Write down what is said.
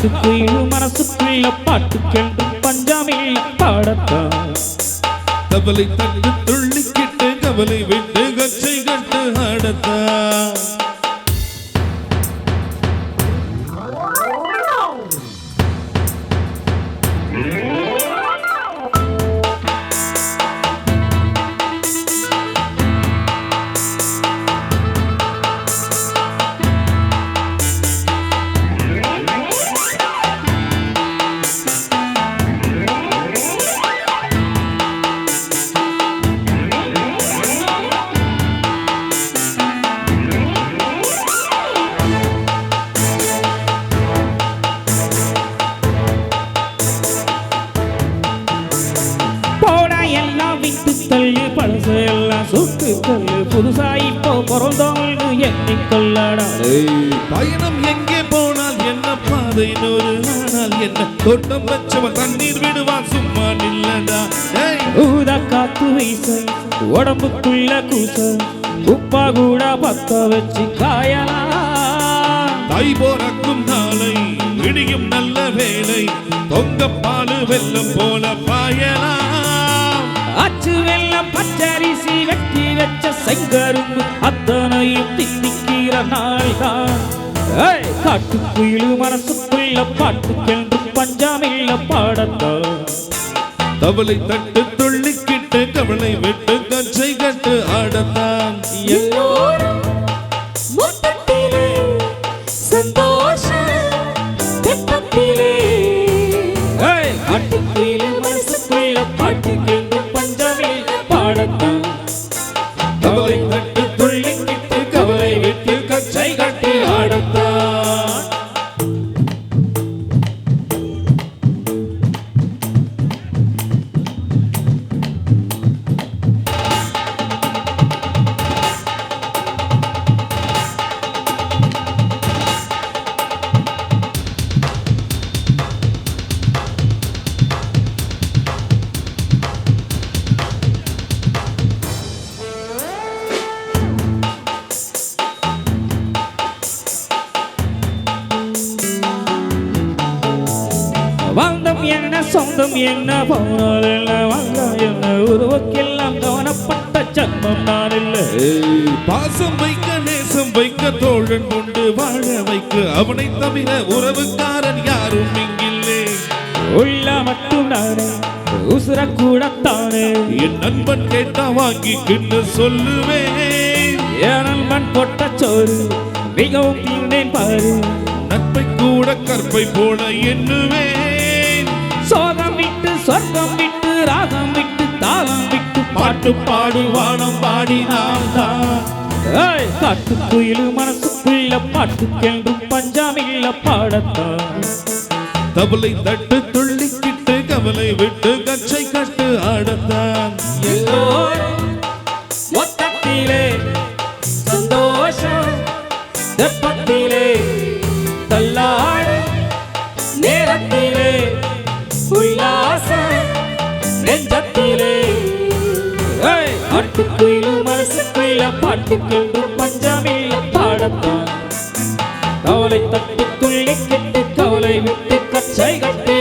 காட்டுக்குயில் மனசுக்குள்ள பாட்டுக்கென்று பஞ்சமில்ல பாடத்தான் கவலை தட்டு துள்ளிக்கிட்டு கவலை விட்டு கச்சை கட்டு ஆடத்தான் தள்ளு பழசெல்லாம் சுட்டு தள்ளு புதுசா இப்போ பிறந்தவங்க எண்ணிக்கொள்ளடா பயணம் எங்கே போனால் என்ன பாதை நூறு ஆனால் என்ன தோட்டம் வச்சவன் தண்ணீர் விடுவான் சும்மா நில்லடா ஊதா காத்து வீச உடம்புக்குள்ள கூச உப்பா கூட பத்த வச்சு காயலாம் தை போறக்கும் நாளை விடியும் நல்ல வேலை தொங்க பாலு வெள்ளம் போல பாயலாம் அச்சு வெள்ளம் பச்சரிசி வெட்டி வச்ச செங்கரும்பு அத்தனையும் தித்திக்கிற நாள்தான் காட்டுக்குயிலு மனசுக்குள்ள பாட்டுக்கென்று பஞ்சமில்ல பாடத்தான் தவளை தட்டு துள்ளிக்கிட்டு கவலை விட்டு கச்சை கட்டு ஆடத்தான் எல்லோரும் மொத்தத்திலே சந்தோஷம் தெப்பத்திலே காட்டுக்குயிலு மனசுக்குள்ள பாட்டுக்கென்று கவலை கட்டு துள்ளிக்கிட்டு கவலை விட்டு கச்சை கட்டி ஆடத்தான் வந்தம் என்ன சொந்தம் என்ன போனால் என்ன வந்தம் என்ன உருவக்கெல்லாம் கவனப்பட்ட ஜன்மம் நான் இல்லை பாசம் வைக்க நேசம் வைக்க தோழன் கொண்டு வாழ வைக்க அவனை தவிர உறவுக்காரன் யாரும் இங்கில்லை உள்ள மட்டும் நானே உசுர கூடத்தானே என் நண்பன் கேட்டா வாங்கிக்கிட்டு சொல்லுவேன் என் நண்பன் பொட்ட சோறு மிகவும் தீண்டேன் பாரு நட்பை கூட கற்பை போல எண்ணுவேன் சோகம் விட்டு சொர்க்கம் விட்டு ராகம் விட்டு தாளம் விட்டு பாட்டு பாடு வானம் பாடி நாம் தான் காட்டுக்குயிலு மனசுக்குள்ள பாட்டுக்கென்று பஞ்சமில்ல பாடத்தான் தவளை தட்டு துள்ளிக்கிட்டு கவலை விட்டு கச்சை கட்டு ஆடத்தான் எல்லோரும் மொத்தத்திலே சந்தோஷம் தெப்பத்திலே தள்ளாடு நேரத்திலே உல்லாசம் நெஞ்சத்திலே காட்டுக்குயிலு மனசுக்குள்ள பாட்டுக்கென்று பஞ்சமில்ல பாடத்தான் கவலை தட்டு துள்ளிக்கிட்டு கவலை விட்டு கச்சை கட்டி